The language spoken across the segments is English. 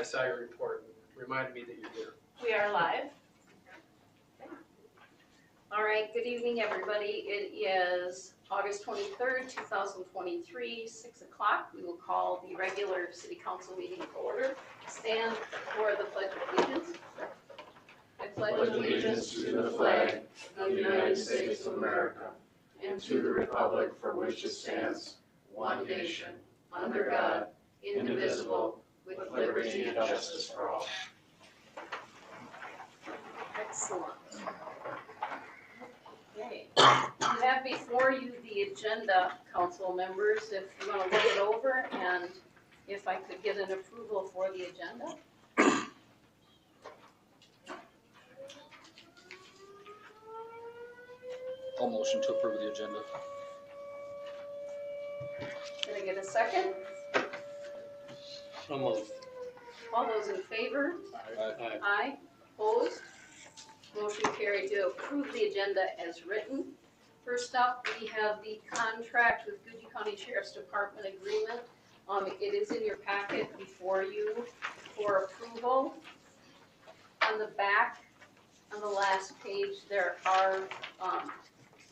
I saw your report. It reminded me that you're here. We are live. Okay. All right, good evening, everybody. It is August 23rd, 2023, 6 o'clock. We will call the regular City Council meeting to order. Stand for the Pledge of Allegiance. I pledge allegiance to the flag of the United States of America and to the republic for which it stands, one nation, under God, indivisible, with liberty and justice for all. Excellent. Okay. You have before you the agenda, council members, if you want to look it over, and if I could get an approval for the agenda. I'll motion to approve the agenda. Can I get a second? So moved. All those in favor? Aye. Aye. Opposed? Motion carried to approve the agenda as written. First up, we have the contract with Goodhue County Sheriff's Department agreement. It is in your packet before you for approval. On the back, on the last page, there are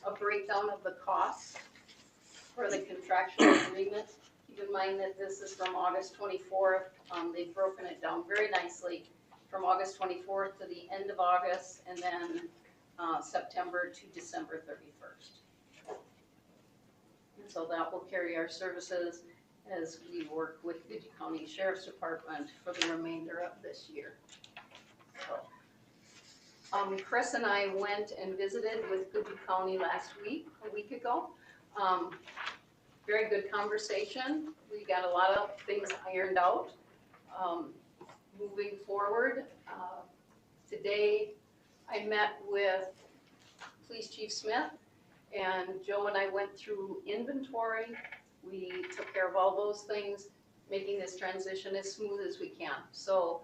a breakdown of the costs for the contractual agreement. Keep in mind that this is from August 24th. They've broken it down very nicely from August 24th to the end of August, and then September to December 31st. And so that will carry our services as we work with Goodhue County Sheriff's Department for the remainder of this year. So, Chris and I went and visited with Goodhue County a week ago. Very good conversation. We got a lot of things ironed out. Moving forward, today I met with Police Chief Smith, and Joe and I went through inventory. We took care of all those things, making this transition as smooth as we can. So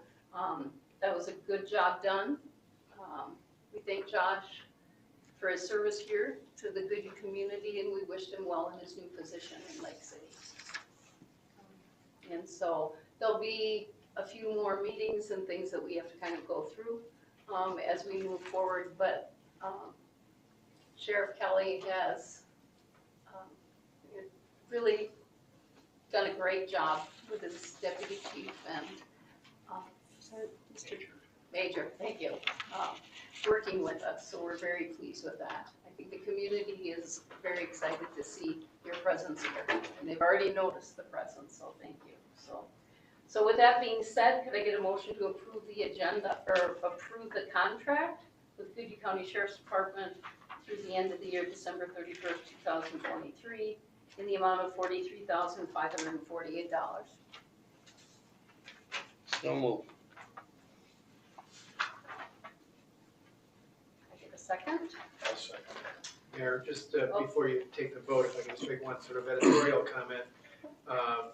that was a good job done. We thank Josh for his service here to the Goodhue community, and we wished him well in his new position in Lake City. And so there'll be a few more meetings and things that we have to kind of go through as we move forward, but Sheriff Kelly has really done a great job with his deputy chief and Mr. Major, thank you, working with us, so we're very pleased with that. I think the community is very excited to see your presence here, and they've already noticed the presence, so thank you. So with that being said, could I get a motion to approve the agenda, or approve the contract with Goodhue County Sheriff's Department through the end of the year, December 31st, 2023, in the amount of $43,548? So moved. Second? I'll second. Mayor, just before you take the vote, if I can just make one sort of editorial comment.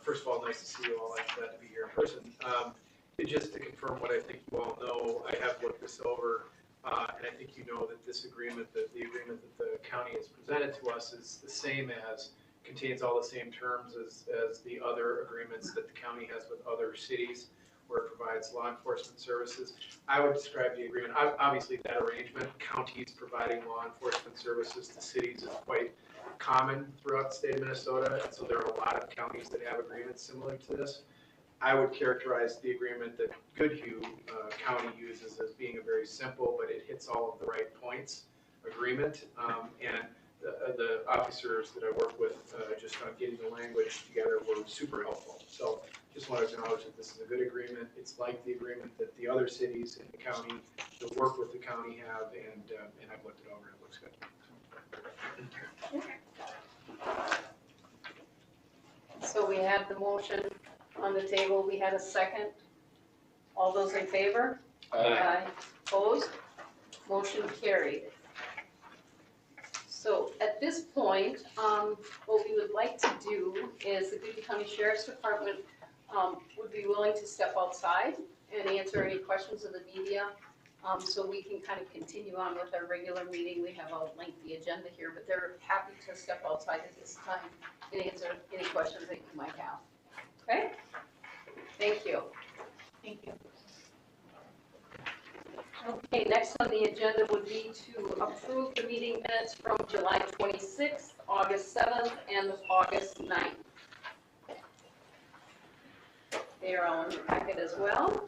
First of all, nice to see you all. I'm glad to be here in person. Just to confirm what I think you all know, I have looked this over, and I think you know that this agreement, the agreement that the county has presented to us, is the same as, contains all the same terms as the other agreements that the county has with other cities, where it provides law enforcement services. I would describe the agreement, obviously that arrangement, counties providing law enforcement services to cities, is quite common throughout the state of Minnesota, and so there are a lot of counties that have agreements similar to this. I would characterize the agreement that Goodhue County uses as being a very simple, but it hits all of the right points agreement, and the officers that I work with just on getting the language together were super helpful. So just want to acknowledge that this is a good agreement. It's like the agreement that the other cities in the county that work with the county have, and I've looked it over and it looks good. So we have the motion on the table. We had a second. All those in favor? Aye. Opposed? Motion carried. So at this point, what we would like to do is the Goodhue County Sheriff's Department would be willing to step outside and answer any questions of the media, so we can kind of continue on with our regular meeting. We have a lengthy agenda here, but they're happy to step outside at this time and answer any questions that you might have. Okay? Thank you. Thank you. Okay, next on the agenda would be to approve the meeting minutes from July 26th, August 7th, and August 9th. They are all in your packet as well.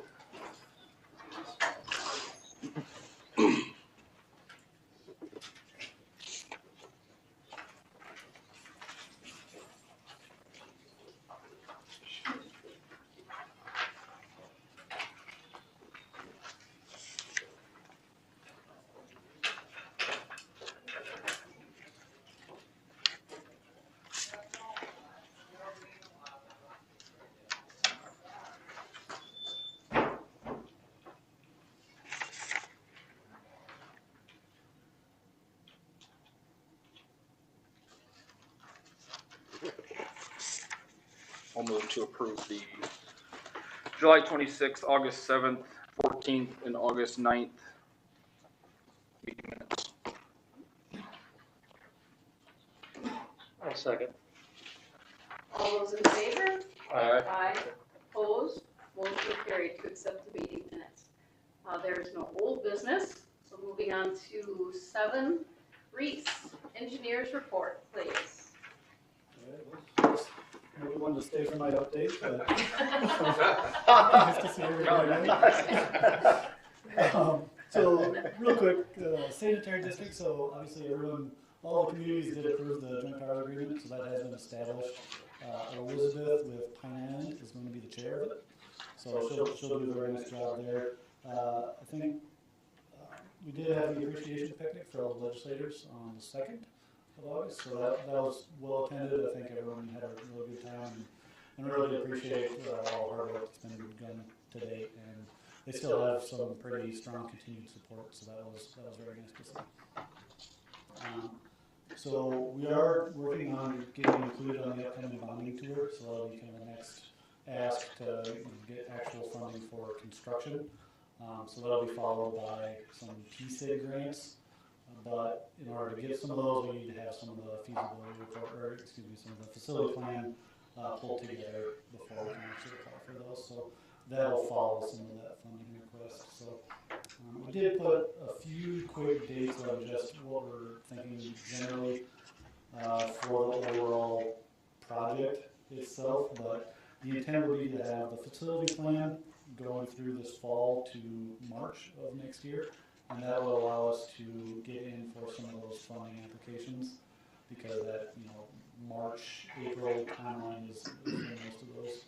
I'll move to approve the July 26th, August 7th, 14th, and August 9th meeting minutes. I'll second. All those in favor? Aye. Aye. Opposed? Motion carried to accept the meeting minutes. There is no old business, so moving on to 7. Reese, engineers report, please. Maybe wanted to stay for my update, but nice to see everybody. So real quick, sanitary district, so obviously everyone, all the communities did approve the joint powers agreement, so that has been established. Elizabeth with Pine Island is going to be the chair of it, so she'll do a very nice job there. I think we did have the appreciation picnic for all the legislators on the 2nd of August, so that was well attended. I think everyone had a really good time, and really appreciate all the hard work that's been done to date. And they still have some pretty strong continued support, so that was very nice to see. So we are working on getting included on the upcoming bonding tour, so that'll be kind of the next ask to get actual funding for construction. So that'll be followed by some PSIG grants. But in order to get some of those, we need to have some of the feasibility report, or excuse me, some of the facility plan pulled together before we can actually apply for those. So that'll follow some of that funding request. So we did put a few quick dates on just what we're thinking generally for the overall project itself. But the intent would be to have the facility plan going through this fall to March of next year. And that will allow us to get in for some of those funding applications, because that, March, April timeline is when most of those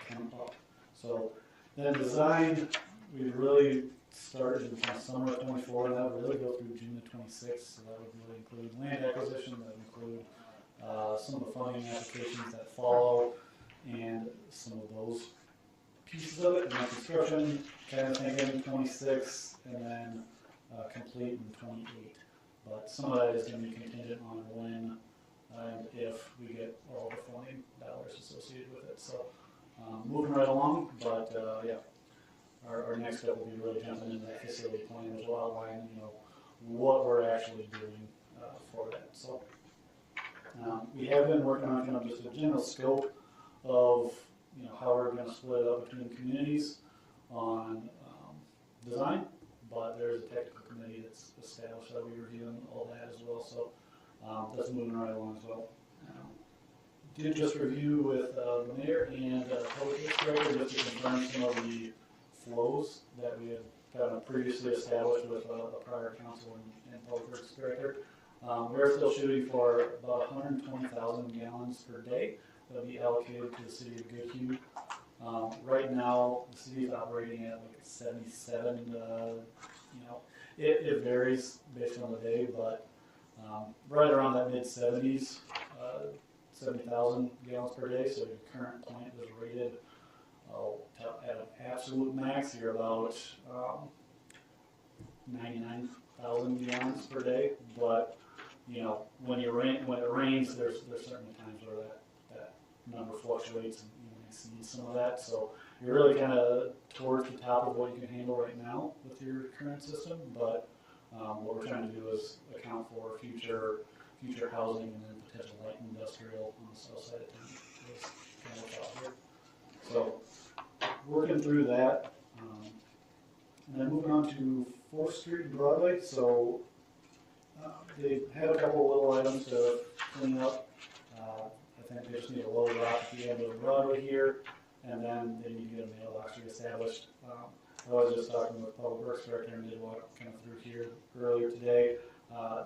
come up. So then design, we really started in kind of summer of 24, and that would really go through June of 26. So that would really include land acquisition, that would include some of the funding applications that follow, and some of those pieces of it, and then construction, kind of thinking 26, and then complete in 28. But some of that is going to be contingent on when and if we get all the funding dollars associated with it. So moving right along, but yeah, our next step will be really jumping into that facility plan, which will outline, what we're actually doing for that. So we have been working on kind of just a general scope of how we're going to split it up between communities on design, but there's a technical committee that's established that will be reviewing all that as well. So that's moving right along as well. Did just review with the mayor and public works director just to confirm some of the flows that we had kind of previously established with the prior council and public works director. We're still shooting for about 120,000 gallons per day that will be allocated to the city of Goodhue. Right now, the city is operating at like 77. It varies based on the day, but right around that mid 70s, 70,000 gallons per day. So your current plant is rated at an absolute max. You're about 99,000 gallons per day. But when it rains, there's certainly times where that number fluctuates and exceeds some of that. So you're really kind of towards the top of what you can handle right now with your current system. But what we're trying to do is account for future housing and then potential light industrial on the south side of town. Is kind of what's out here. So working through that, and then moving on to 4th Street and Broadway, so they have a couple little items to clean up. I think they just need a low rock at the end of Broadway here, and then they need to get a mailbox reestablished. I was just talking with Public Works Director and did walk kind of through here earlier today.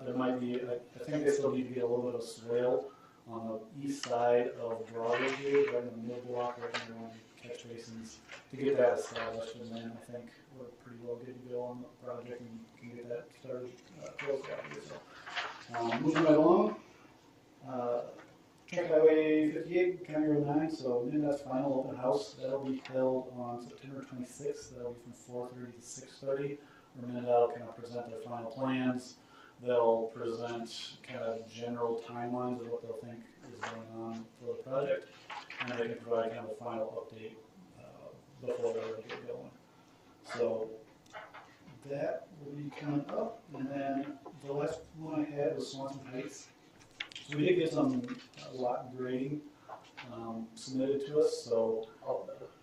There might be, I think they still need to get a little bit of swale on the east side of Broadway here, right in the middle block, right near one of the catch basins, to get that established, and then I think we're pretty well good to go on the project and can get that started close out here. So, moving right along, Trunk Highway 58, County Road 9, so MnDOT's final open house, that'll be held on September 26th, that'll be from 4:30 to 6:30, where MnDOT will kind of present their final plans. They'll present kind of general timelines of what they'll think is going on for the project, and they can provide kind of a final update before they really get going. So that will be coming up, and then the last one I had was Swanson Heights. So we did get some lot grading submitted to us, so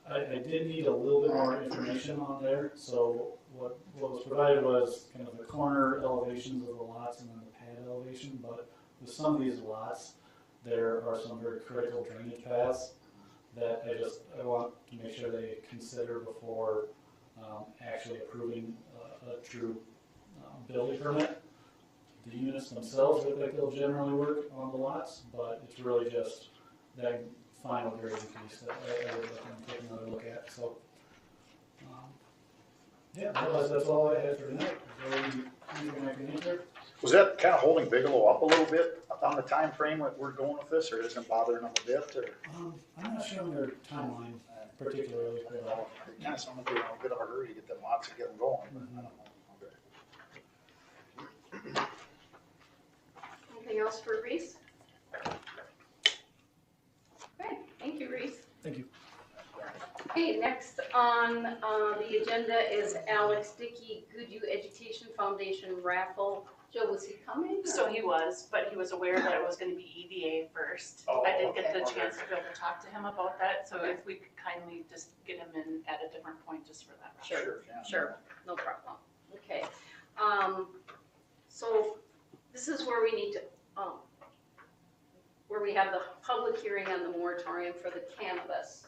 I did need a little bit more information on there. So what was provided was kind of the corner elevations of the lots and then the pad elevation, but with some of these lots, there are some very critical drainage paths that I want to make sure they consider before actually approving a true building permit. The units themselves look like they'll generally work on the lots, but it's really just that final grading piece that I would like to take another look at. So, yeah, that's all I had for tonight. Is there anything I can answer? Was that kind of holding Bigelow up a little bit on the time frame that we're going with this, or isn't it bothering them a bit? Or? I'm not sure on their timeline particularly. Well, it kind of sounds like they're in a bit of a hurry to get them lots and get them going. But I don't know. Okay. Anything else for Reese? Okay, thank you, Reese. Thank you. Okay, next on the agenda is Alex Dickey Goodhue Education Foundation raffle. Joe, was he coming? or- So he was, but he was aware that it was gonna be EDA first. Oh, I didn't get the okay. chance to be able to talk to him about that, so if we could kindly just get him in at a different point just for that. Sure, Yeah. sure, no problem. Okay, so this is where we need to, where we have the public hearing on the moratorium for the cannabis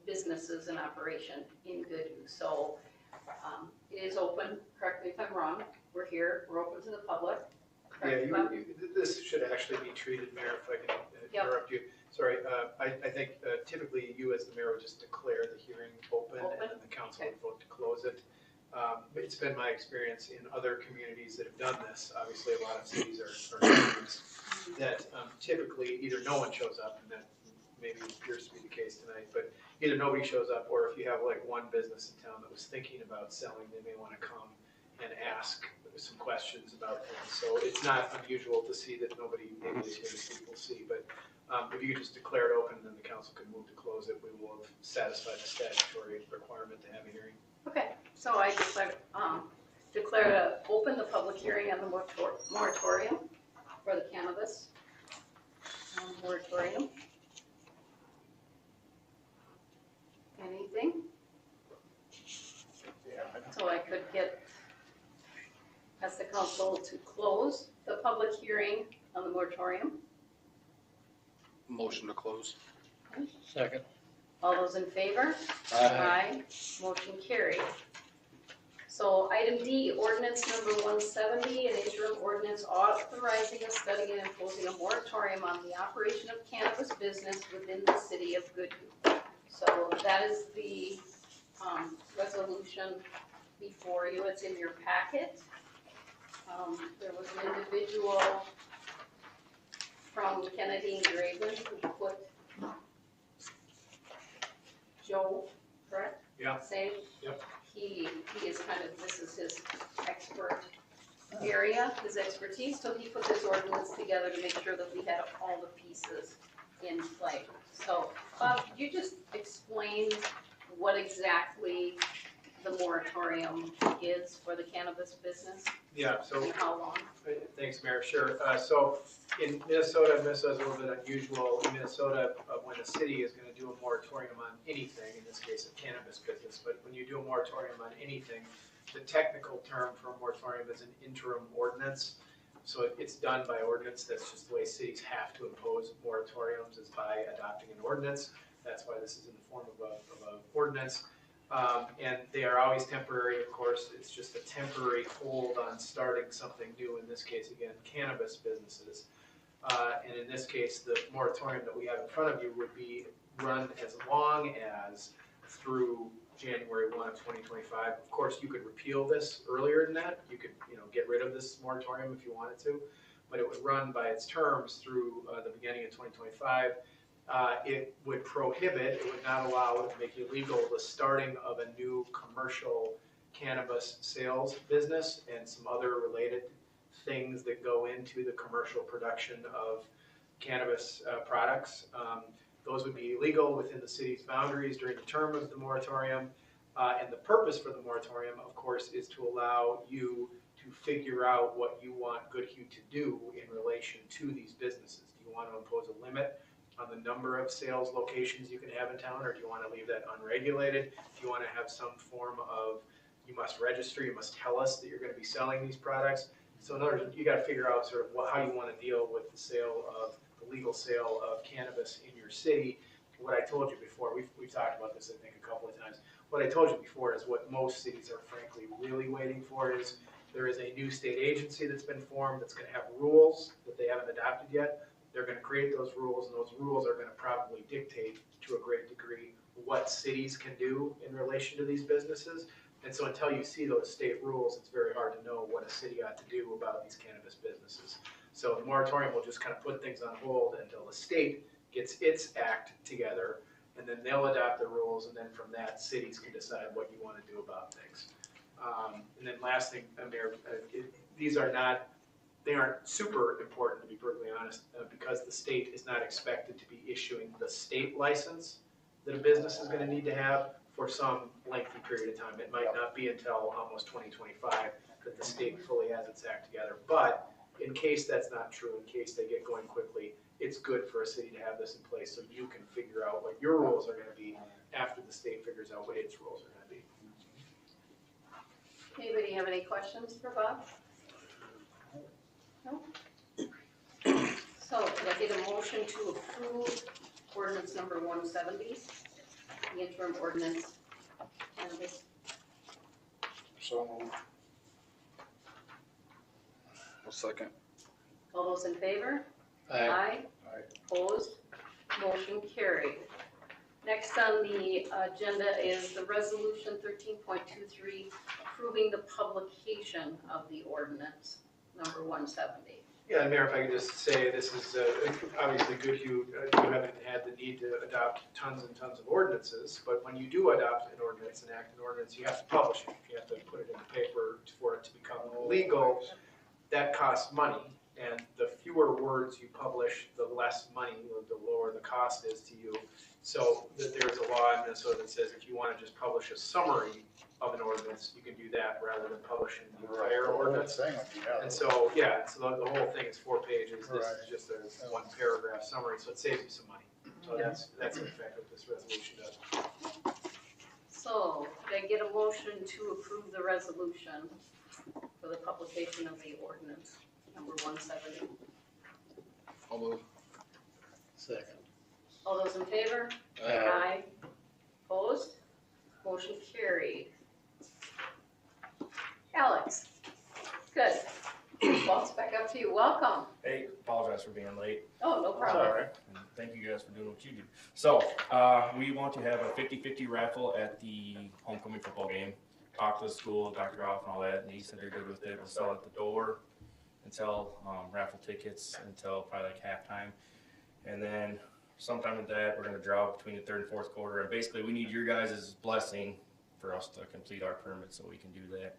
businesses in operation in Goodhue. So it is open, correct me if I'm wrong, we're here, we're open to the public. Yeah, correct me if I'm- this should actually be treated, Mayor, if I can Yep. interrupt you. Sorry, I think typically you as the mayor would just declare the hearing open and then the council would vote to close it. It's been my experience in other communities that have done this, obviously a lot of cities are communities, that typically either no one shows up, and that maybe appears to be the case tonight, but either nobody shows up, or if you have like one business in town that was thinking about selling, they may want to come and ask some questions about things. So it's not unusual to see that nobody maybe is here to see, we'll see, but if you could just declare it open, then the council can move to close it, we will have satisfied the statutory requirement to have a hearing. Okay, so I declare to open the public hearing on the moratorium for the cannabis moratorium. Anything? Yeah, So I could ask the council to close the public hearing on the moratorium. Motion to close. Second. All those in favor? Aye. Motion carried. So item D, ordinance number 170, an interim ordinance authorizing a study and imposing a moratorium on the operation of cannabis business within the city of Goodhue. So that is the resolution before you. It's in your packet. There was an individual from Kennedy and Graven who put Joe, correct? Yeah. Same? Yep. He is this is his expert area, his expertise, so he put this ordinance together to make sure that we had all the pieces in play. So, Bob, could you just explain what exactly the moratorium is for the cannabis business Yeah, so and how long? Thanks, Mayor. Sure. So in Minnesota, Minnesota's a little bit unusual. In Minnesota, when a city is going to do a moratorium on anything, in this case a cannabis business, but when you do a moratorium on anything, the technical term for a moratorium is an interim ordinance. So it's done by ordinance. That's just the way cities have to impose moratoriums, is by adopting an ordinance. That's why this is in the form of an ordinance. And they are always temporary, of course. It's just a temporary hold on starting something new, in this case, again, cannabis businesses. And in this case, the moratorium that we have in front of you would be run as long as through January 1 of 2025. Of course, you could repeal this earlier than that. You could, get rid of this moratorium if you wanted to, but it would run by its terms through the beginning of 2025. It would prohibit, it would not allow, it would make illegal the starting of a new commercial cannabis sales business and some other related things that go into the commercial production of cannabis products. Those would be illegal within the city's boundaries during the term of the moratorium. And the purpose for the moratorium, of course, is to allow you to figure out what you want Goodhue to do in relation to these businesses. Do you want to impose a limit on the number of sales locations you can have in town, or do you want to leave that unregulated? Do you want to have some form of, you must register, you must tell us that you're going to be selling these products? So in other words, you got to figure out sort of how you want to deal with the legal sale of cannabis in your city. What I told you before, we've talked about this I think a couple of times. What I told you before is what most cities are frankly really waiting for is there is a new state agency that's been formed that's going to have rules that they haven't adopted yet. They're going to create those rules, and those rules are going to probably dictate to a great degree what cities can do in relation to these businesses. And so until you see those state rules, it's very hard to know what a city ought to do about these cannabis businesses. So the moratorium will just kind of put things on hold until the state gets its act together, and then they'll adopt the rules, and then from that, cities can decide what you want to do about things. And then last thing, Mayor, they aren't super important, to be perfectly honest, because the state is not expected to be issuing the state license that a business is going to need to have for some lengthy period of time. It might not be until almost 2025 that the state fully has its act together. But in case that's not true, in case they get going quickly, it's good for a city to have this in place so you can figure out what your rules are going to be after the state figures out what its rules are going to be. Anybody have any questions for Bob? No? So could I get a motion to approve ordinance number 170, the interim ordinance cannabis? So moved. A second. All those in favor? Aye. Aye. Aye. Opposed? Motion carried. Next on the agenda is the resolution 13.23, approving the publication of the ordinance number 170. Yeah, Mayor, if I could just say, this is obviously Goodhue, you haven't had the need to adopt tons and tons of ordinances, but when you do adopt an ordinance, enact an ordinance, you have to publish it. You have to put it in the paper for it to become legal. That costs money, and the fewer words you publish, the less money, the lower the cost is to you. So there's a law in Minnesota that says if you want to just publish a summary of an ordinance, you can do that rather than publishing the entire ordinance. And so, so the whole thing is 4 pages. This is just a 1 paragraph summary, so it saves you some money. So that's in fact what this resolution does. So could I get a motion to approve the resolution for the publication of the ordinance number 170? I'll move. Second. All those in favor? Aye. Opposed? Motion carried. Alex, good. Bounce back up to you. Welcome. Hey, apologize for being late. Oh, no problem. And thank you guys for doing what you do. So, we want to have a 50-50 raffle at the homecoming football game. Talked to the school, Dr. Goff and all that, and he said they're good with it. We'll sell at the door and sell raffle tickets until probably like halftime. And then sometime with that, we're going to draw between the 3rd and 4th quarter. And basically, we need your guys' blessing for us to complete our permit so we can do that.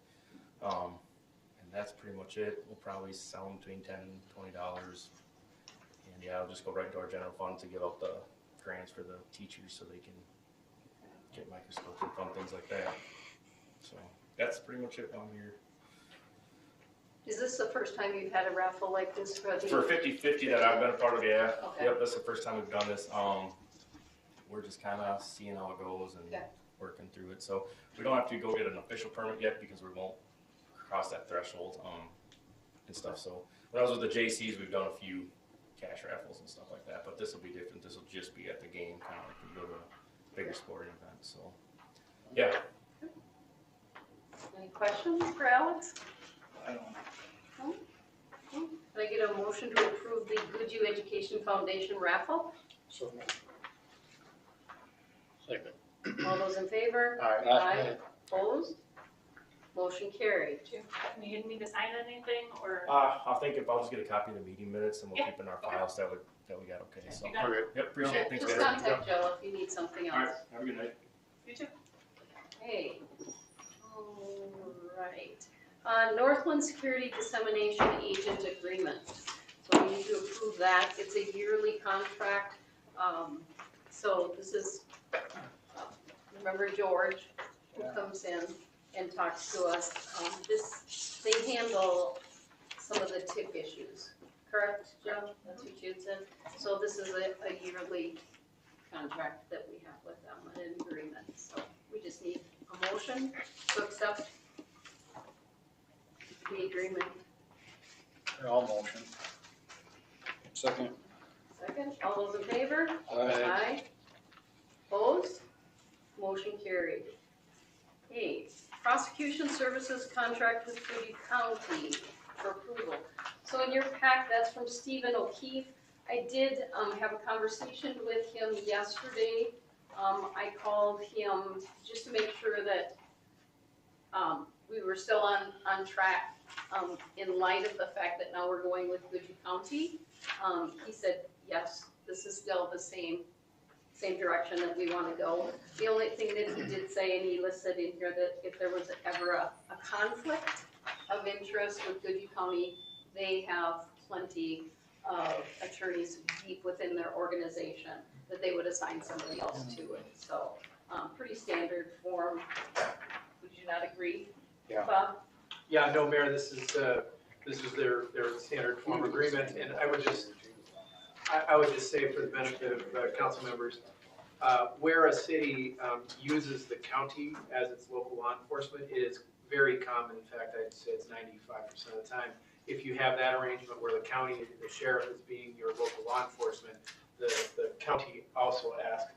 And that's pretty much it. We'll probably sell them between $10 and $20. And yeah, I'll just go right into our general fund to give out the grants for the teachers so they can get microscopes and fun things like that. So that's pretty much it on here. Is this the first time you've had a raffle like this for the? For 50/50 that I've been a part of, yeah. Okay. Yep, that's the first time we've done this. We're just kind of seeing how it goes and Okay. working through it. So we don't have to go get an official permit yet because we won't cross that threshold and stuff. So when I was with the JCs, we've done a few cash raffles and stuff like that. But this will be different. This will just be at the game, kind of like we go to a bigger sporting event. So yeah. Any questions for Alex? I don't know. Can I get a motion to approve the Good You Education Foundation raffle? So, Second. All those in favor? Aye. Opposed? Motion carried. Do you need me to sign anything or? I think if I'll just get a copy of the meeting minutes and we'll Yeah. keep in our files that we got okay. So You got it. Okay. yep, appreciate it. Thanks, Just guys. contact Joe if you need something All right, else. have a good night. You too. Hey. All right. Northland Security Dissemination Agent Agreement. So we need to approve that. It's a yearly contract. So this is, remember George, who comes in and talks to us. They handle some of the TIC issues, correct, Joe? That's what you had said. So this is a yearly contract that we have with them, an agreement. So we just need a motion to accept the agreement. All motion. Second. Second, all those in favor? Aye. Opposed? Motion carried. Okay, prosecution services contract with Goodhue County for approval. So in your pack, that's from Stephen O'Keefe. I did have a conversation with him yesterday. I called him just to make sure that we were still on track in light of the fact that now we're going with Goodhue County. He said, yes, this is still the same direction that we want to go. The only thing that he did say, and he listed in here, that if there was ever a conflict of interest with Goodhue County, they have plenty of attorneys deep within their organization that they would assign somebody else to it. So, pretty standard form. Would you not agree, Yeah. Bob? Yeah, no, Mayor, this is their standard form agreement, and I would just say for the benefit of council members, where a city uses the county as its local law enforcement, it is very common, in fact, I'd say it's 95% of the time. If you have that arrangement where the county, the sheriff is being your local law enforcement, the county also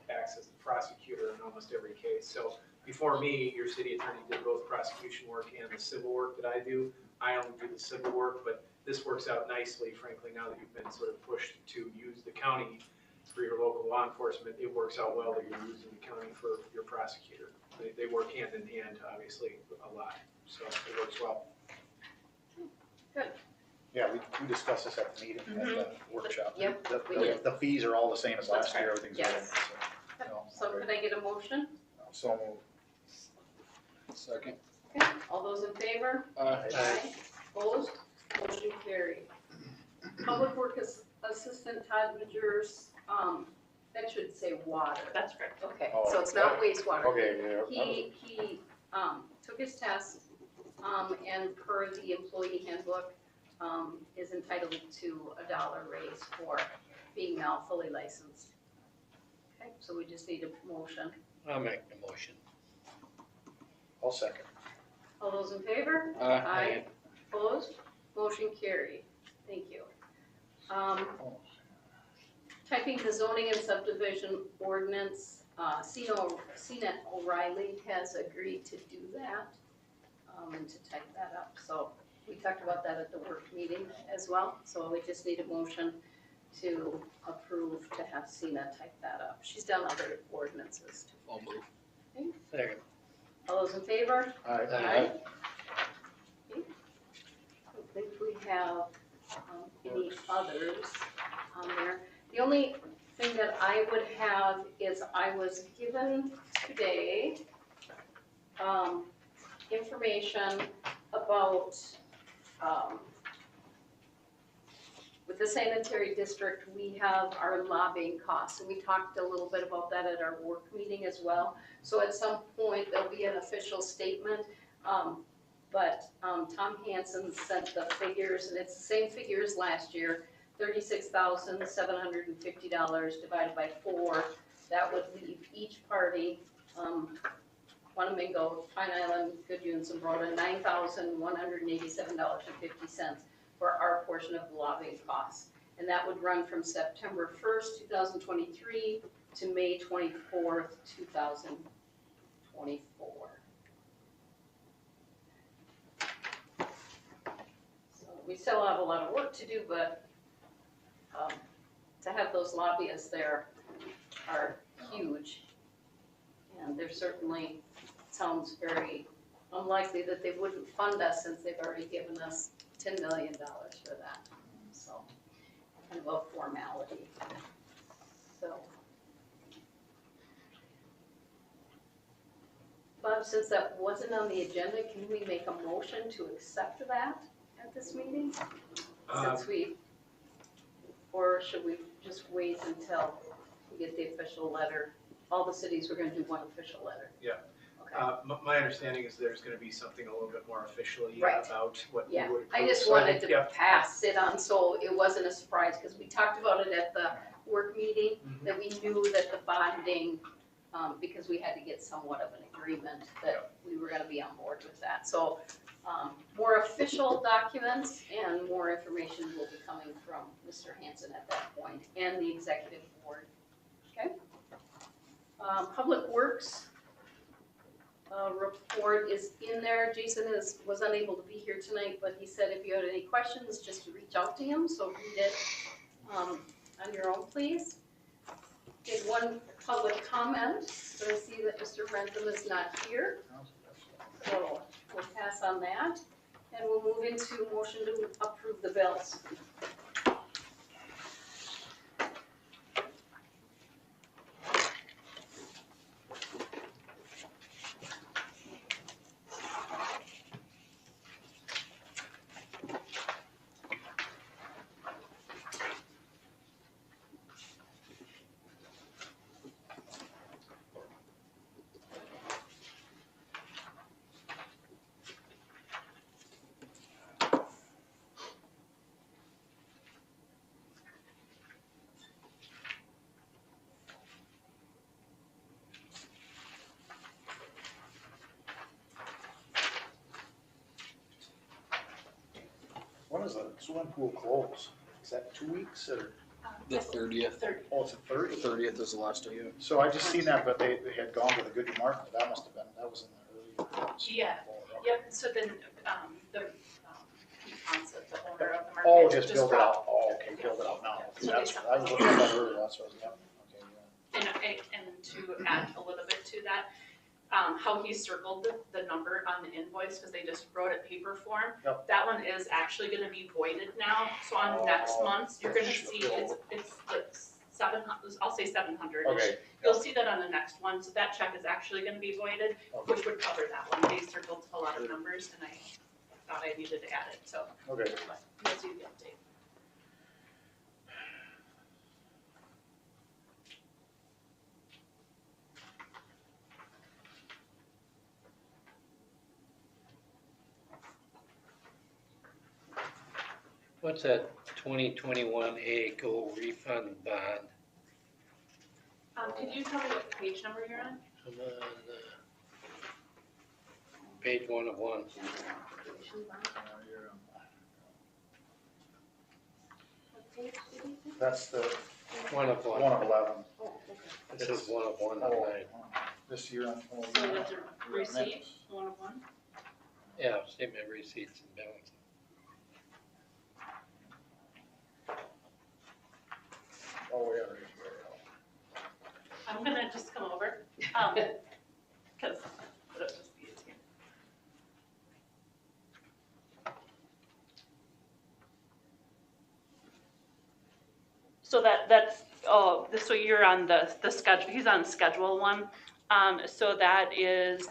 acts as the prosecutor in almost every case. So before me, your city attorney did both prosecution work and the civil work that I do. I only do the civil work, but this works out nicely, frankly, now that you've been sort of pushed to use the county for your local law enforcement. It works out well that you're using the county for your prosecutor. They work hand in hand, obviously, a lot, so it works well. Yeah, we discussed this at the meeting, at the workshop. Yep, we The did. the fees are all the same as last year, That's everything's. yes. the same, So could I get a motion? So moved. Second. Okay, all those in favor? Aye. Opposed? Motion carried. Public Works Assistant Todd Majors, that should say water. That's correct. Okay, Oh, so it's not wastewater. Okay, yeah. He took his test, and per the employee handbook, is entitled to $1 raise for being now fully licensed. Okay, so we just need a motion. I'll make the motion. I'll second. All those in favor? Aye. Opposed? Motion carried. Thank you. Typing the zoning and subdivision ordinance, CNET O'Reilly has agreed to do that, and to type that up. So we talked about that at the work meeting as well. So we just need a motion to approve to have CNET type that up. She's done other ordinances too. I'll move. Second. All those in favor? Aye. Aye. Okay. I don't think we have any others on there. The only thing that I would have is I was given today information about with the sanitary district, we have our lobbying costs, and we talked a little bit about that at our work meeting as well. So at some point, there'll be an official statement, but Tom Hansen sent the figures, and it's the same figures last year, $36,750 divided by 4. That would leave each party, Wanamingo, Pine Island, Goodhue, and Zumbrota, $9,187.50 for our portion of the lobbying costs. And that would run from September 1st, 2023 to May 24th, 2024. So we still have a lot of work to do, but to have those lobbyists there are huge. And there certainly sounds very unlikely that they wouldn't fund us since they've already given us $10 million for that. So kind of a formality. So, Bob, since that wasn't on the agenda, can we make a motion to accept that at this meeting? Or should we just wait until we get the official letter? All the cities, we're gonna do one official letter. Yeah. Okay. My understanding is there's gonna be something a little bit more officially Right. about what you Yeah, would I approve. just So wanted think, to yeah, pass it on, so it wasn't a surprise, because we talked about it at the work meeting, Mhm. that we knew that the bonding, because we had to get somewhat of an agreement, that we were gonna be on board with that. So, more official documents and more information will be coming from Mr. Hansen at that point, and the executive board, okay? Public Works report is in there. Jason was unable to be here tonight, but he said if you had any questions, just reach out to him, so read it on your own, please. Did one public comment, but I see that Mr. Rentham is not here, so we'll pass on that. And we'll move into motion to approve the bills. When does the swimming pool close? Is that 2 weeks or, The 30th. oh, it's a 30? 30th is the last day. So I just seen that, but they had gone to the Goodhue Market, that must have been, that was in the early. Yeah. Yep, so then, the concept, the owner of the market. Oh, just build it brought- out, oh, okay, build it out now. Okay, So that's, they- I was looking at that earlier, that's what I was, yep, okay, yeah. And to add a little bit to that, how he circled the number on the invoice, because they just wrote it paper form. Yep. That one is actually gonna be voided now, so on next Oh, month, you're gonna sure. see it's like 700, I'll say 700. Okay. You'll see that on the next one, so that check is actually gonna be voided, Okay. which would cover that one. They circled a lot of numbers, and I thought I needed to add it, so Okay. let's do the update. What's that 2021 AGO refund bond? Could you tell me what page number you're on? I'm on page 1 of 1. What page did he say? That's the 1 of 1. 1 of 11. Oh, okay. This is 1 of 1 on Oh, mine. this year on. oh, So yeah. with the receipt, one of one? Yeah, statement of receipts and balance. Oh, yeah, right here. I'm gonna just come over, cause it'll just be easier. So that's, so you're on the schedule, he's on schedule 1. So that is,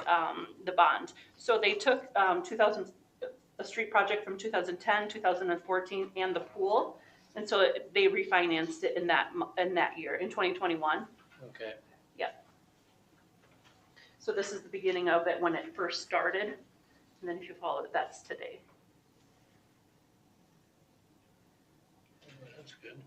the bond. So they took, a street project from 2010, 2014, and the pool. And so they refinanced it in that year, in 2021. Okay. So this is the beginning of it when it first started. And then if you follow it, that's today. That's good.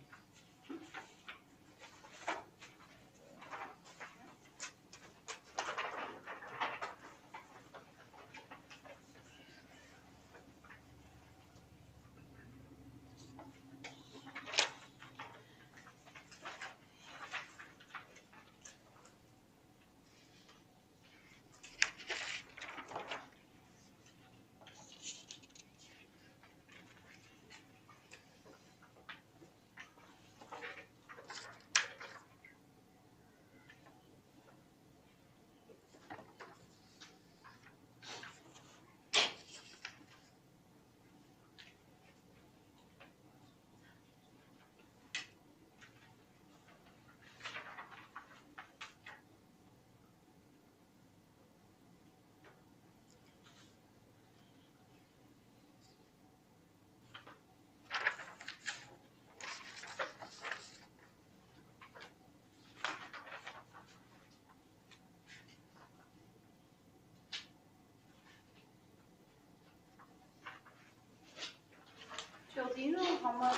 Jill, do you know how much,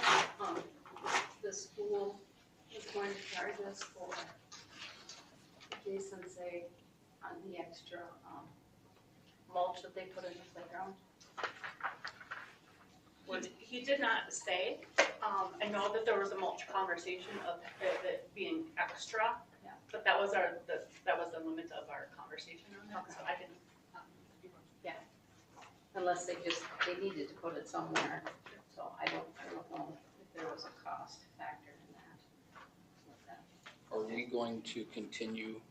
the school is going to charge us for Jason say on the extra, mulch that they put in the playground? He did not say. I know that there was a mulch conversation of it being extra, Yeah. but that was the limit of our conversation on that. So I didn't. Unless they needed to put it somewhere, so I don't know if there was a cost factor in that. Are we going to continue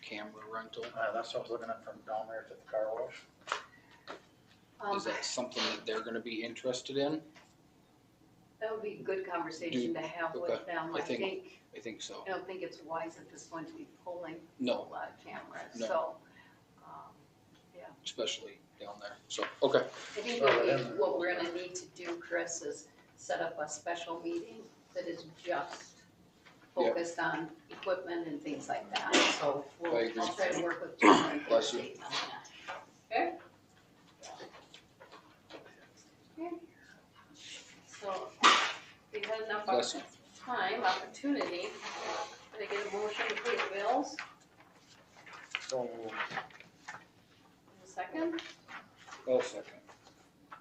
camera rental? That's what I was looking at from down there at the car wash. Is that something that they're gonna be interested in? That would be a good conversation to have with Okay. them. I I think so. don't think it's wise at this point to be pulling a No, lot of cameras, No. so. especially down there. So, okay. I think what we're gonna need to do, Chris, is set up a special meeting that is just focused on equipment and things like that. So I agree. I'll try to work with John and get a Bless you. date on that. Okay? Okay. So, we had enough Bless you. opportunity. Did I get a motion to pay the bills? So, A second? I'll second.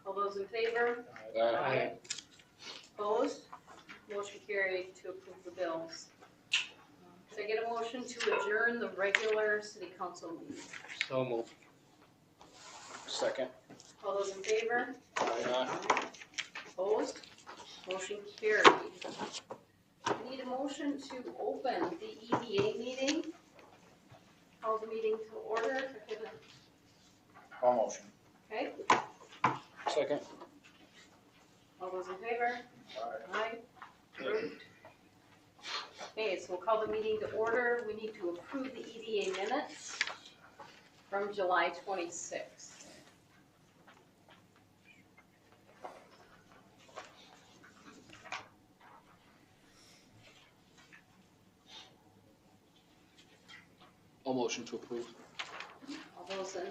All those in favor? Aye. Opposed? Motion carried to approve the bills. Did I get a motion to adjourn the regular city council meeting? So moved. Second. All those in favor? Aye. Opposed? Motion carried. We need a motion to open the EDA meeting. Call the meeting to order. all motion. Okay, Second. all those in favor? Alright. Aye. Approved. Okay, so we'll call the meeting to order. We need to approve the EDA minutes from July 26th. All motion to approve. All those in,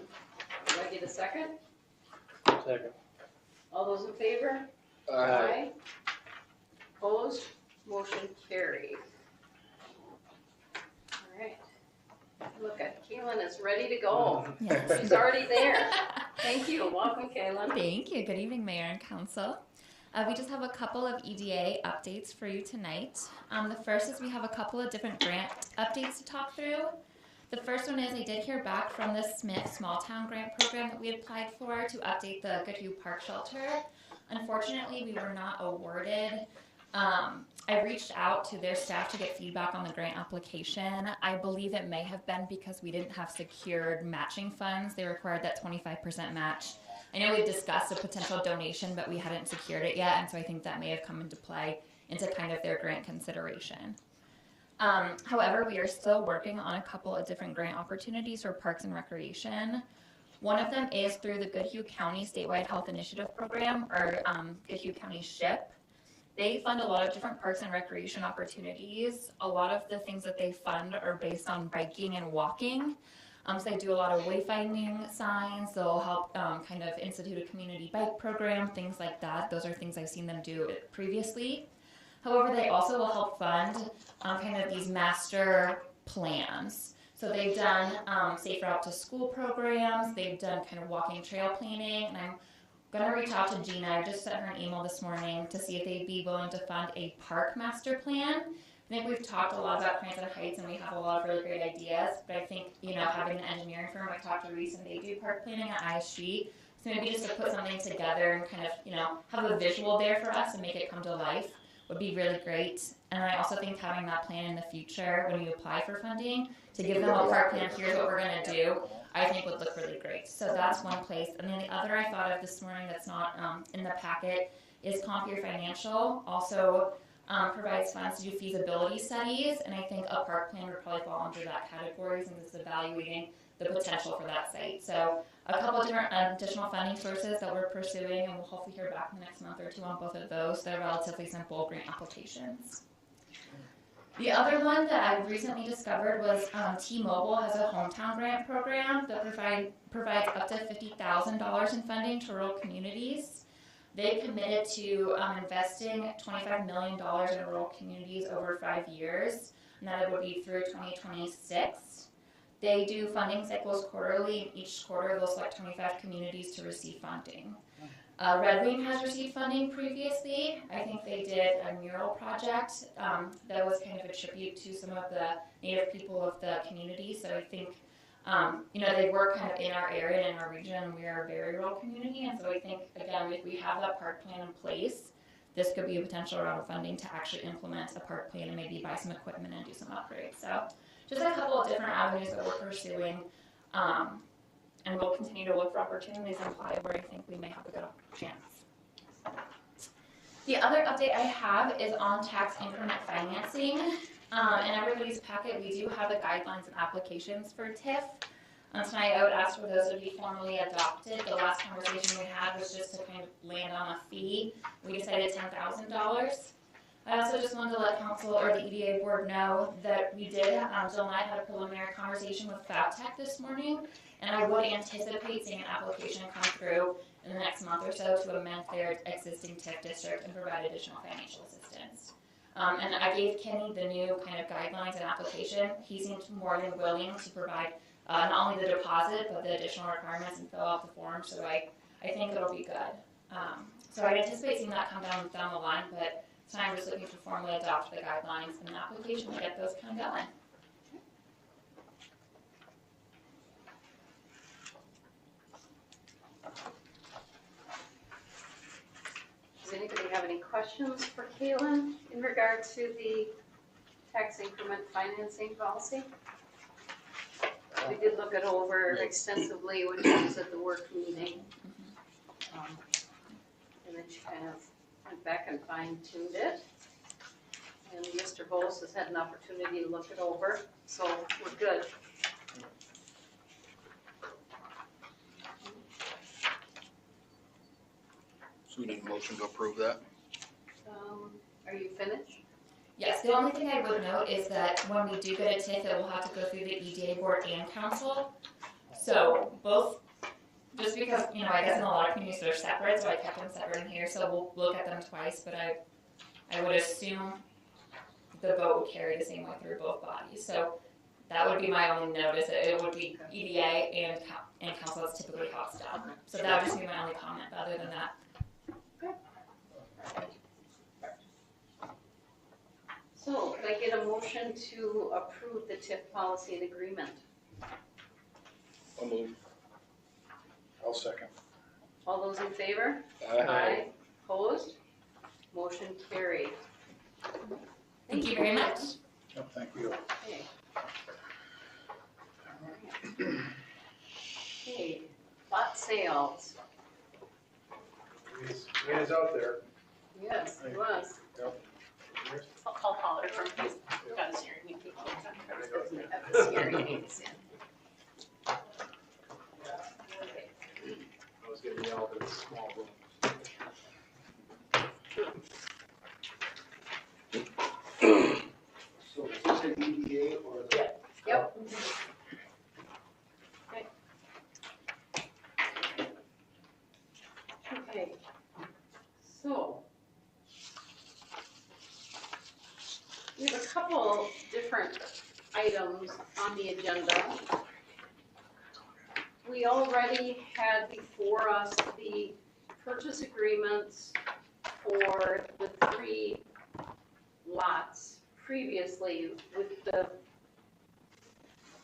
do I get a second? Second. All those in favor? Aye. Opposed? Motion carried. All right. Look at Kaylin is ready to go. Yes. She's already there. Thank you. Welcome, Kaylin. Thank you. Good evening, Mayor and Council. We just have a couple of EDA updates for you tonight. The first is we have a couple of different grant updates to talk through. The first one is I did hear back from the Smith Small Town Grant Program that we had applied for to update the Goodhue Park Shelter. Unfortunately, we were not awarded. I reached out to their staff to get feedback on the grant application. I believe it may have been because we didn't have secured matching funds. They required that 25% match. I know we discussed a potential donation, but we hadn't secured it yet, and so I think that may have come into play into kind of their grant consideration. However, we are still working on a couple of different grant opportunities for parks and recreation. One of them is through the Goodhue County Statewide Health Initiative Program, or Goodhue County SHIP. They fund a lot of different parks and recreation opportunities. A lot of the things that they fund are based on biking and walking. So they do a lot of wayfinding signs. They'll help kind of institute a community bike program, things like that. Those are things I've seen them do previously. However, they also will help fund kind of these master plans. So they've done safe route to school programs. They've done kind of walking trail planning. And I'm going to reach out to Gina. I just sent her an email this morning to see if they'd be willing to fund a park master plan. I think we've talked a lot about Cranston Heights and we have a lot of really great ideas, but I think, having an engineering firm, I talked to Reese and they do park planning at ISG, so maybe just to put something together and kind of, have a visual there for us and make it come to life would be really great. And I also think having that plan in the future when you apply for funding, to give them a park plan, here's what we're going to do, I think would look really great. So that's one place. And then the other I thought of this morning that's not in the packet is Compeer Financial. Also, provides funds to do feasibility studies, and I think a park plan would probably fall under that category since it's evaluating the potential for that site. So a couple of different additional funding sources that we're pursuing, and we'll hopefully hear back in the next month or two on both of those. They're relatively simple grant applications. The other one that I recently discovered was T-Mobile has a hometown grant program that provides up to $50,000 in funding to rural communities. They committed to investing $25 million in rural communities over 5 years, and that it would be through 2026. They do funding cycles quarterly, and each quarter they'll select 25 communities to receive funding. Red Wing has received funding previously. I think they did a mural project that was kind of a tribute to some of the Native people of the community, so I think they work kind of in our area and in our region, and we are a very rural community, and so I think, again, if we have that park plan in place, this could be a potential round of funding to actually implement a park plan and maybe buy some equipment and do some upgrades. So just a couple of different avenues that we're pursuing, and we'll continue to look for opportunities and apply where I think we may have a good chance. The other update I have is on tax increment financing. In everybody's packet, we do have the guidelines and applications for TIF. Tonight, I would ask for those to be formally adopted. The last conversation we had was just to kind of land on a fee. We decided $10,000. I also just wanted to let council or the EDA board know that we did, Jill and I had a preliminary conversation with FabTech this morning, and I would anticipate seeing an application come through in the next month or so to amend their existing TIF district and provide additional financial assistance. And I gave Kenny the new kind of guidelines and application. He seemed more than willing to provide not only the deposit, but the additional requirements and fill out the form, so I think it'll be good. So I anticipate seeing that come down the line, but tonight I'm just looking to formally adopt the guidelines and the application to get those kind of going. Does anybody have any questions for Kaylin in regard to the tax increment financing policy? We did look it over extensively when she was at the work meeting. And then she kind of went back and fine-tuned it. And Mr. Bowles has had an opportunity to look it over, so we're good. So we need a motion to approve that. Are you finished? Yes, the only thing I would note is that when we do get a TIF, it will have to go through the EDA board and council. So both, just because, I guess in a lot of communities they're separate, so I kept them separate in here, so we'll look at them twice, but I would assume the vote would carry the same way through both bodies. So that would be my only note, is that it would be EDA and council. That's typically how it's done. So that would just be my only comment, but other than that. So, could I get a motion to approve the TIF policy and agreement? I'll move. I'll second. All those in favor? Aye. Opposed? Motion carried. Thank you very much. Yep, thank you. Okay. Okay, lot sales. It is out there. Yes, it was. I'll call Pollard from his, got his hearing aid. Doesn't have his hearing aids in. Okay. I was getting yelled at a small room. said EDA or the? Yep. Okay, so we have a couple different items on the agenda. We already had before us the purchase agreements for the 3 lots previously with the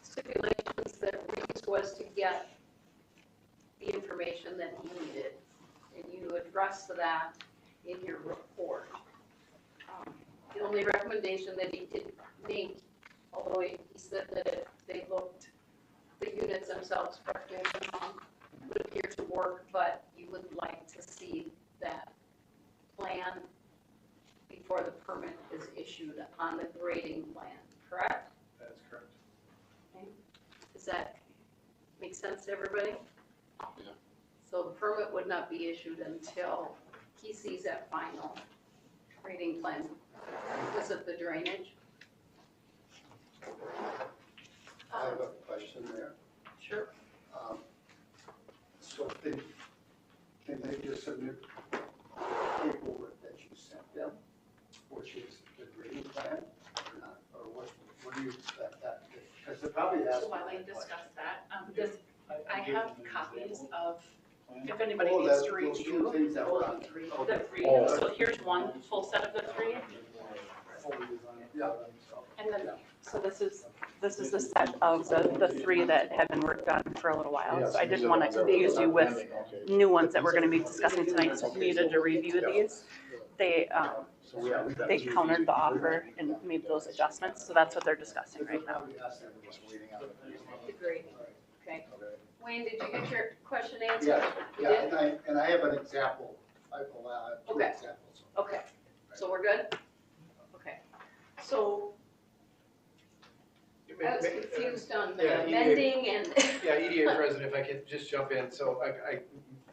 stipulations that Reeves was to get the information that he needed. And you addressed that in your report. The only recommendation that he did make, although he said that they looked, the units themselves, correct me if I'm wrong, would appear to work, but you would like to see that plan before the permit is issued on the grading plan, correct? That's correct. Okay. Does that make sense to everybody? Yeah. So the permit would not be issued until he sees that final grading plan. Was it the drainage? I have a question there. Sure. So can they just submit paperwork that you sent them, which is the grading plan, or not? Or what do you expect that? Because they probably ask. So while I discuss that, I gave have them an copies example of, plan. if anybody Oh, needs that- to those two review, things that were on. the Okay. three. Oh. So here's one full set of the 3, Yeah. and then, so this is the set of the 3 that have been worked on for a little while. So I didn't want to confuse you with new ones that we're going to be discussing tonight, so if you needed to review these, they countered the offer and made those adjustments, so that's what they're discussing right now. The grading, okay. Wayne, did you get your question answered? Yeah, You yeah, did? and I have an example. I have two Okay. examples. Okay, so we're good? Okay, so I was confused on the Yeah, amending and. Yeah, EDA president, if I could just jump in, so I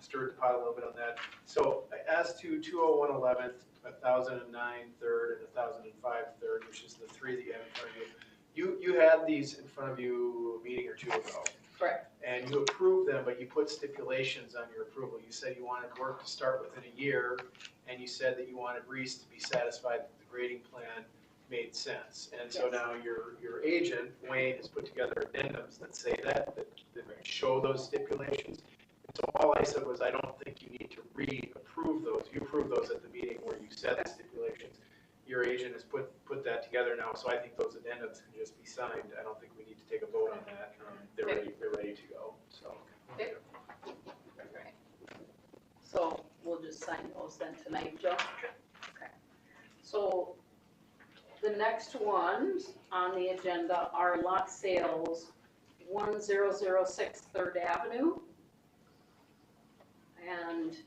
stirred the pot a little bit on that. So as to 201 11th, 1009 third, and 1005 third, which is the 3 that you have in front of you, you had these in front of you a meeting or 2 ago. Correct. And you approved them, but you put stipulations on your approval. You said you wanted work to start within a year, and you said that you wanted Reese to be satisfied that the grading plan made sense. And so Yes. now your agent, Wayne, has put together addendums that say that show those stipulations. And so all I said was, I don't think you need to re-approve those. You approved those at the meeting where you said the stipulations. Your agent has put that together now, so I think those addendums can just be signed. I don't think we need to take a vote on that. They're ready to go, so. Okay. Okay. So we'll just sign those then tonight, Joe? Okay. So the next ones on the agenda are lot sales 1006 3rd Avenue and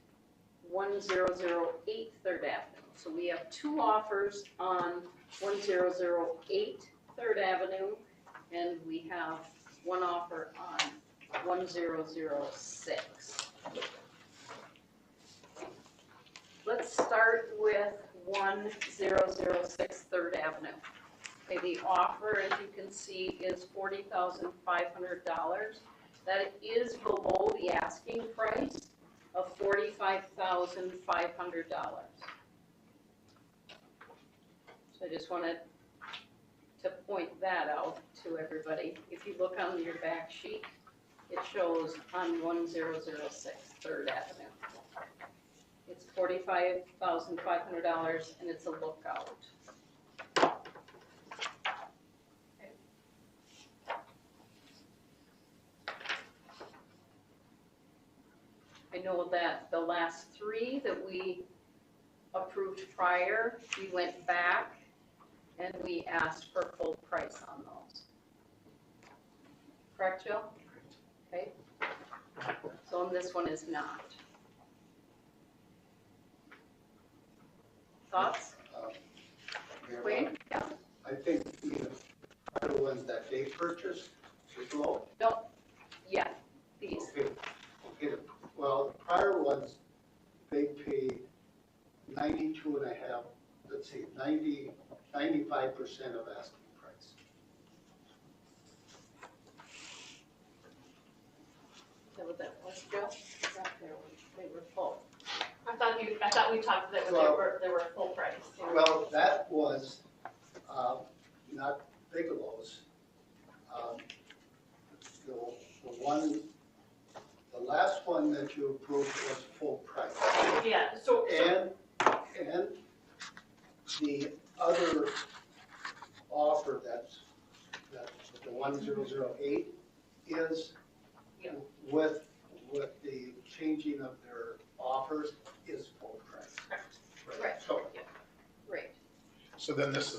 1008 3rd Avenue. So we have 2 offers on 1008 3rd Avenue, and we have 1 offer on 1006. Let's start with 1006 3rd Avenue. Okay, the offer, as you can see, is $40,500. That is below the asking price of $45,500. So I just wanted to point that out to everybody. If you look on your back sheet, it shows on 1006 3rd Avenue. It's $45,500 and it's a lookout. Okay. I know that the last 3 that we approved prior, we went back and we asked for full price on those. Correct, Jill? Okay. So this one is not. Thoughts? Wayne? Yeah? I think the other ones that they purchased is low. No. Yeah, these. Okay, well, the prior ones, they paid 92.5, let's see, 95% of asking price. thought we talked that they were full price. Well, that was, not Bigelow's. The last one that you approved was full price. Yeah, so. And the other offer that's the 1008 is Yeah. with the changing of their offers is full price. Right. So, Right. So then this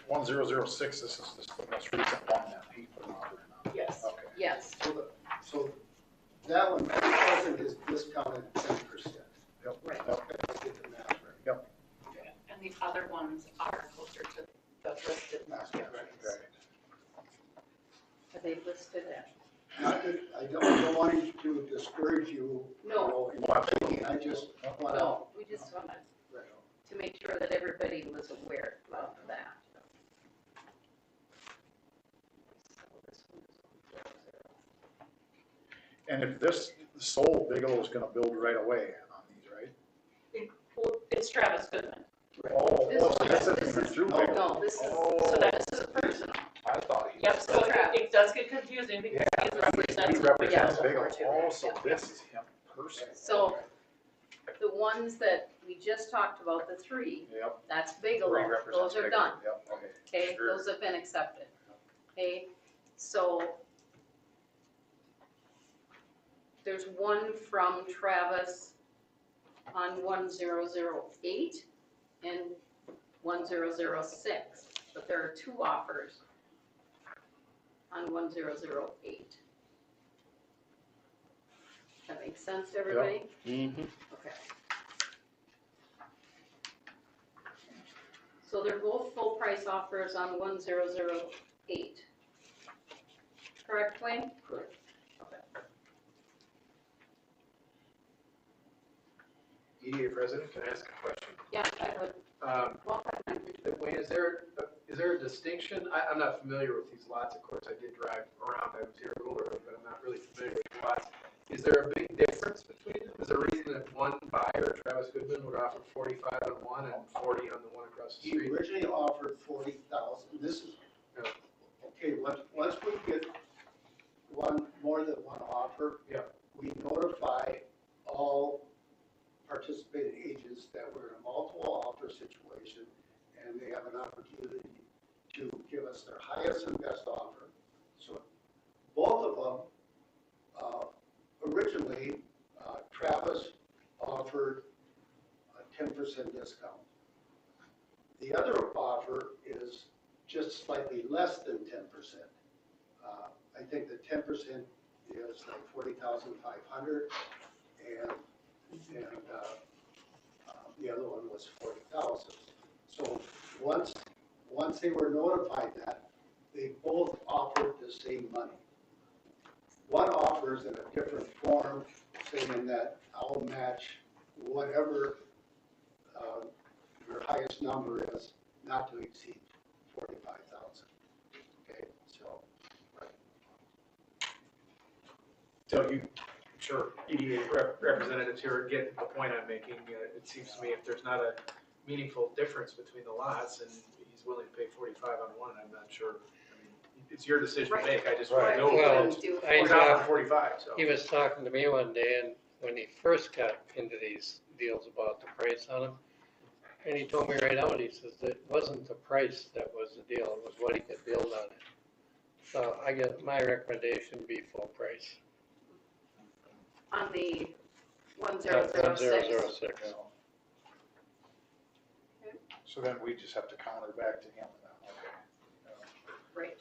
1006, this is the most recent one that he put an offer in on. Yes. Okay. Yes. So that one, present is discounted 10%. Yep. Right. Let's get the math right. And the other ones are closer to the listed market. Right. Are they listed at? Not that, I don't want to discourage you. No. In your thinking, I just want to. No, we just wanted to make sure that everybody was aware of that. And if this sold, Bigelow is gonna build right away on these, right? It's Travis Goodman. Oh, This so this isn't is- even through no, Bigelow? No, this is, So that is personal. I thought he. Yep, so it does get confusing because he He represents. represents yeah. Bigelow. Oh, so this is him personally. so the ones that we just talked about, the three, Yep. that's Three Bigelow, represents those are Bigelow. done, Yep, okay. okay? Sure. Those have been accepted, okay? So there's one from Travis on 1008 and 1006, but there are two offers on 1008. That makes sense to everybody? Mm-hmm. Okay. So they're both full price offers on 1008. Correct, Wayne? Correct. EDA president, can I ask a question? Yeah, I would. Well, Wayne, is there a distinction? I'm not familiar with these lots, of course, I did drive around, I was here a little early, but I'm not really familiar with the lots. Is there a big difference between them? Is there a reason that one buyer, Travis Goodman, would offer 45 on one and 40 on the one across the He street? originally offered 40,000. This is, okay, once we get more than one offer. Yeah. We notify all participating agents that we're in a multiple offer situation, and they have an opportunity to give us their highest and best offer. So both of them, originally, Travis offered a 10% discount. The other offer is just slightly less than 10%. I think the 10% is like 40,500, and the other one was 40,000. So once they were notified that, they both offered the same money. One offers in a different form, saying that I'll match whatever your highest number is, not to exceed 45,000. Okay, so. So you, sure, EDA representatives here get the point I'm making. It seems to me if there's not a meaningful difference between the lots and he's willing to pay 45 on one, I'm not sure. I mean, it's your decision to make. I just want to know Well, that do I he's offering 45, so. He was talking to me one day, and when he first got into these deals about the price on them, and he told me right out, he says it wasn't the price that was the deal, it was what he could build on it. So I guess my recommendation would be full price. on the Not 1006. 1006. So then we just have to counter back to him now, okay. Right.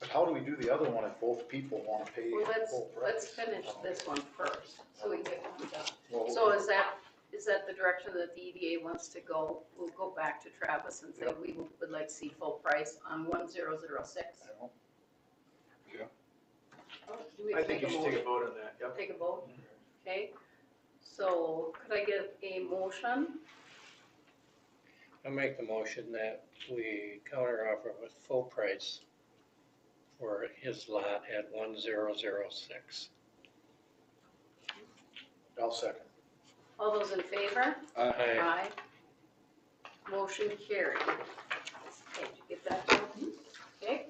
But how do we do the other one if both people want to pay Well, full price? let's finish this one first, so we get one done. Well, So is that the direction that the EDA wants to go? We'll go back to Travis and say we would like to see full price on 1006. Oh, do we I think you take a should take a motion? vote on that, yep. Take a vote? Okay. So could I get a motion? I make the motion that we counter offer with full price for his lot at 1006. I'll second. All those in favor? Aye. Aye. Motion carried. Okay, did you get that down? Okay,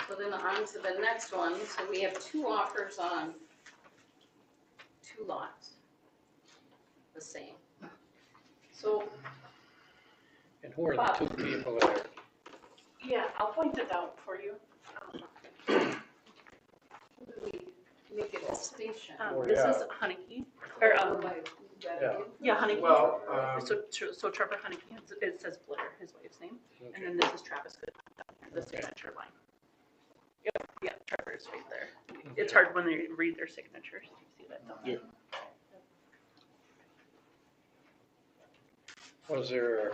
so then on to the next one. So we have two offers on two lots. The same. So, And who are the two people that are, Yeah, I'll point it out for you. we make a distinction. This is Haneke, or, yeah, Haneke. Well, So Trevor Haneke, it says Blair, his wife's name, and then this is Travis Good, the signature line. Yep, yeah, Trevor is right there. It's hard when they read their signatures, you see that, don't you? was there,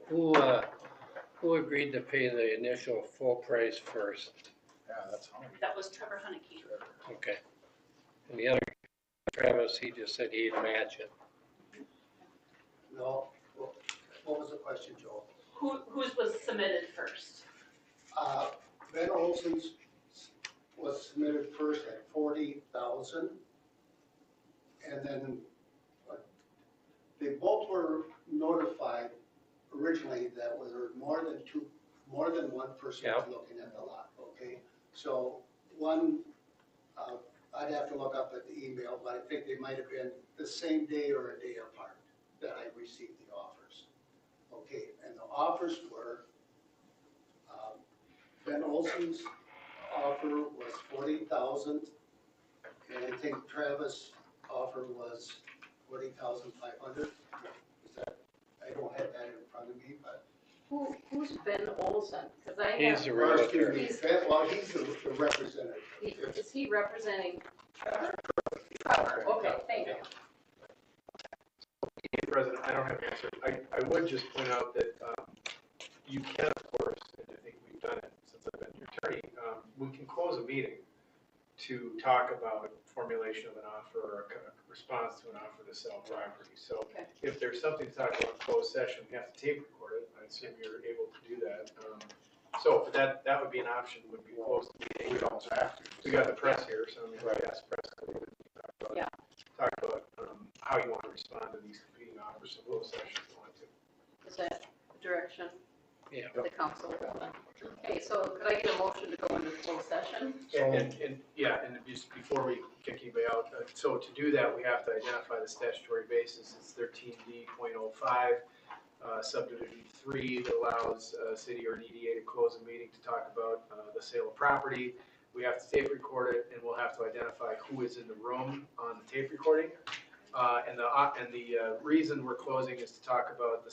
who agreed to pay the initial full price first? Yeah, that's how. That was Trevor Haneke. Okay. And the other, Travis, he just said he'd match it. No, what was the question, Joel? Whose was submitted first? Ben Olson's was submitted first at 40,000. And then they both were notified originally that there were more than one person was looking at the lot, okay? So one, I'd have to look up at the email, but I think they might have been the same day or a day apart that I received the offers. Okay, and the offers were, Ben Olson's offer was 40,000, and I think Travis' offer was 40,500. Is that, I don't have that in front of me, but. Who's Ben Olson? Because I He's have, the Or, excuse realtor. me, he's the representative. is he representing Trevor? Trevor, okay, thank you. President, I don't have an answer. I would just point out that you can, of course, and I think we've done it since I've been your attorney, we can close a meeting to talk about formulation of an offer or a response to an offer to sell property. So Okay. if there's something to talk about in closed session, we have to tape record it. I assume you're able to do that. So that would be an option, would be closed the meeting. We don't have to. We got the press here, so I'm going to ask press to Yeah. talk about how you want to respond to these competing offers in closed session if you want to. Is that the direction Yeah. of the council? Okay, so could I get a motion to go into closed session? And just before we kick anybody out, so to do that, we have to identify the statutory basis. It's 13D.05, subdivision 3 that allows a city or an EDA to close a meeting to talk about the sale of property. We have to tape record it, and we'll have to identify who is in the room on the tape recording. And the reason we're closing is to talk about the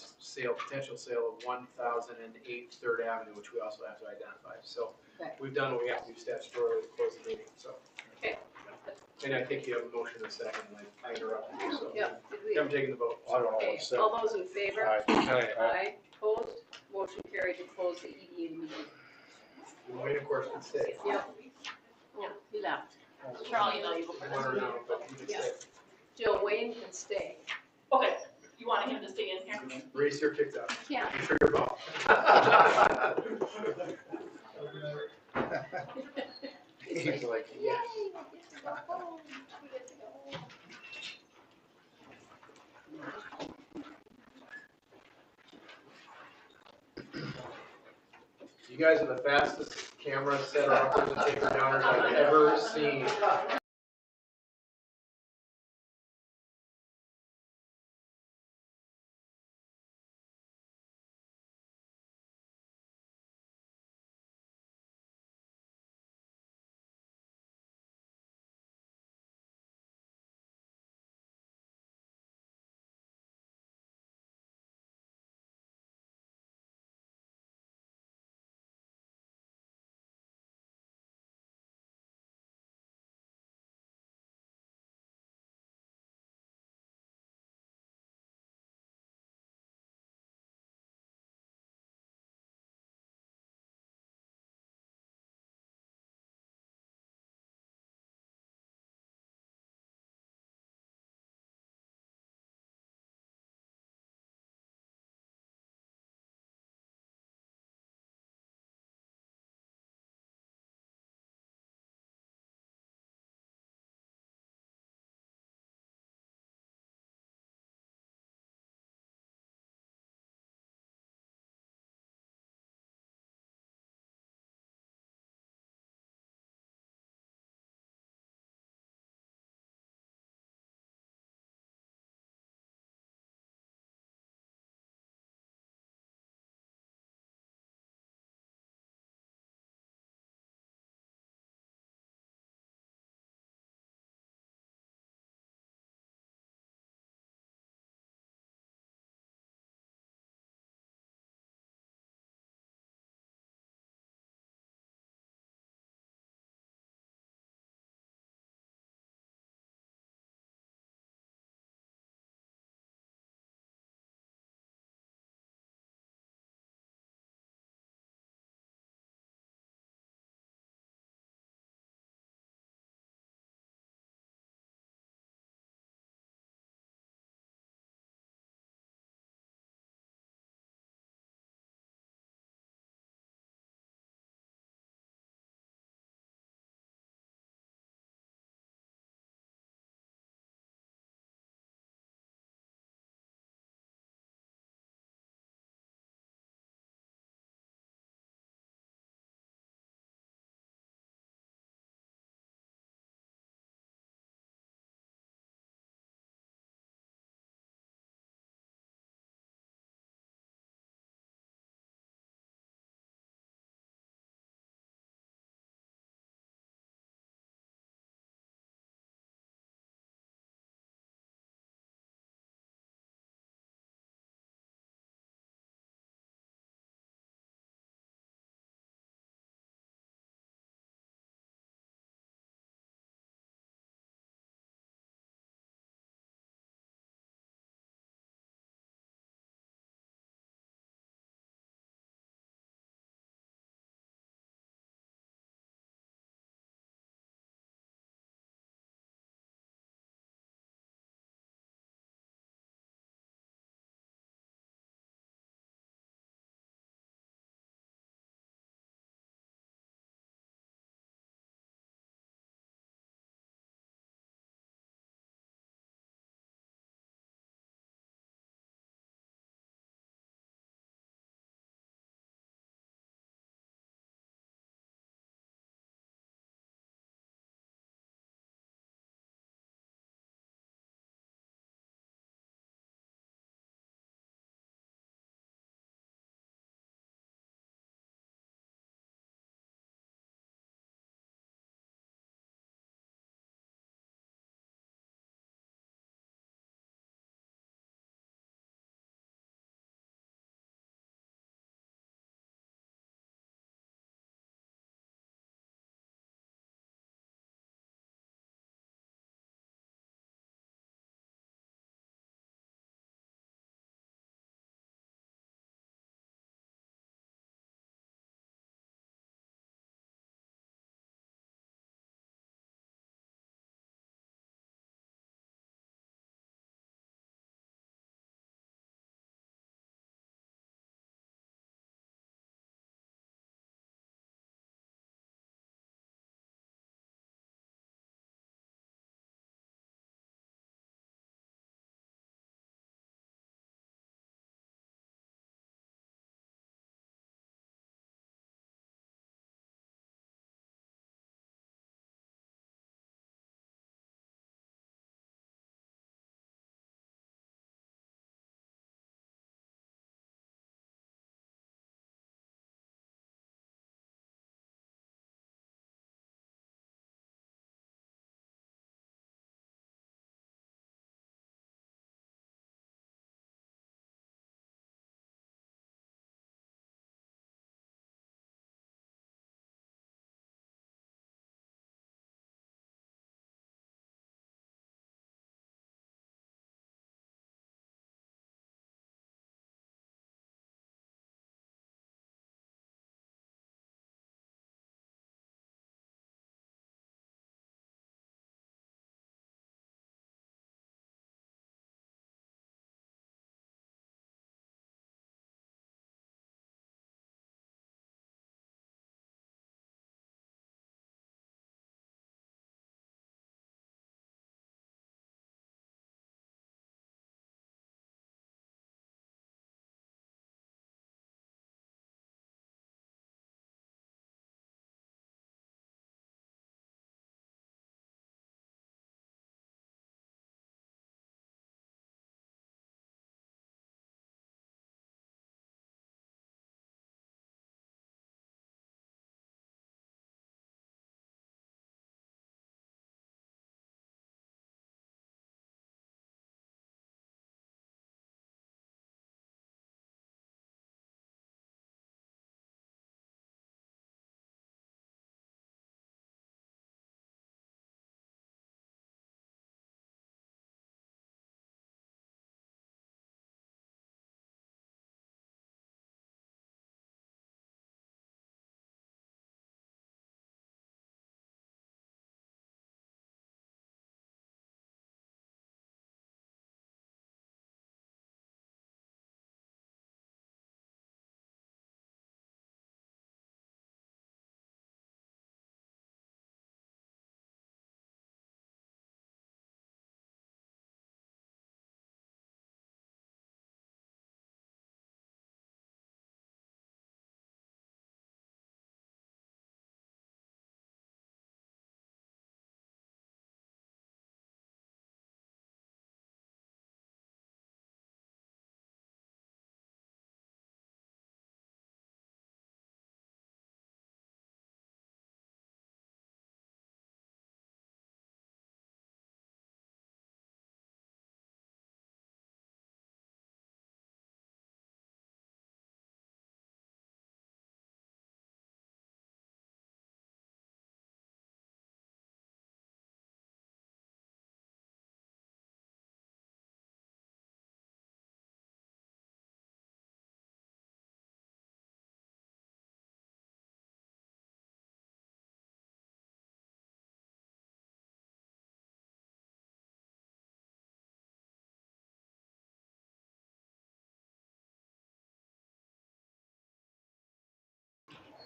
potential sale of 1008 Third Avenue, which we also have to identify. So Okay. we've done what we have to do statutorily to close the meeting, so. Okay. And I think you have a motion in a second, and I interrupted you, so. Yeah. Did we- You haven't taken the vote. I don't know Okay, what's said. all those in favor? Aye. Aye. Aye. Opposed? Motion carried to close the EDA meeting. Wayne, of course, can stay. Yep. Yeah, he left. Charlie, no, you go I want her now, but he can Yeah. stay. Jill, Wayne can stay. Okay, you want him to stay in here? Raise your kicked up. Yeah. Be sure your ball. He's like, yes. You guys are the fastest camera setter uppers and taker downers I've ever seen.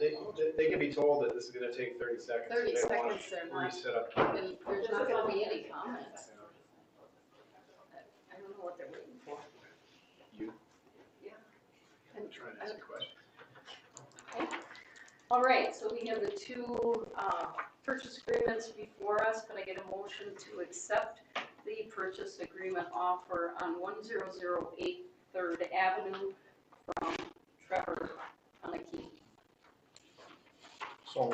They can be told that this is gonna take 30 seconds. 30 They don't wanna seconds, they're not, reset up. and there's not gonna be any comments. I don't know what they're waiting for. You. Yeah. I'm trying to ask a question. All right, so we have the two purchase agreements before us. Could I get a motion to accept the purchase agreement offer on 1008 3rd Avenue from Trevor Haneke? So,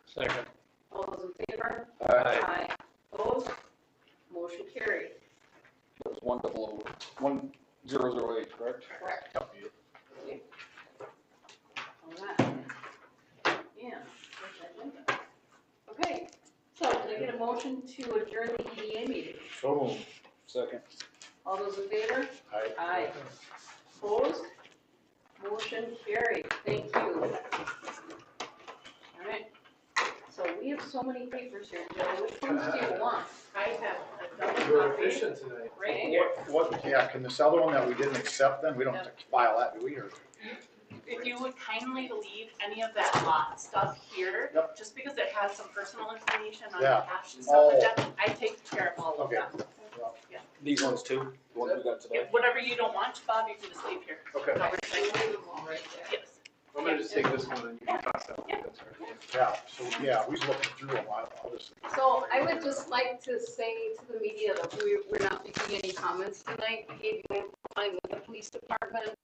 Second. All those in favor? Aye. Opposed? Motion carried. It was 1008, correct? Correct. Okay. All right. Yeah. where's that window? Okay, so can I get a motion to adjourn the EDA meeting? so, Second. All those in favor? I. Aye. Opposed? Motion carried. Thank you. All right. So we have so many papers here, Joe. Which ones do you want? I have a double We're copy efficient tonight. right here. Yeah, can this other one that we didn't accept then, we don't have to file that, do we, or? If you would kindly leave any of that lot stuff here, Yep. just because it has some personal information on Yeah. the hash and stuff Oh. like that, I take care of all of Okay. that. These ones too? The ones we got today? Whatever you don't want, Bob, you can just leave here. Okay. Cover I it. leave them all right there. Yes. I'm gonna just take this one and you can toss that one. That's all right. Yeah, so, yeah, we was looking through them, I'll just. So I would just like to say to the media that we're not making any comments tonight. We gave you time with the police department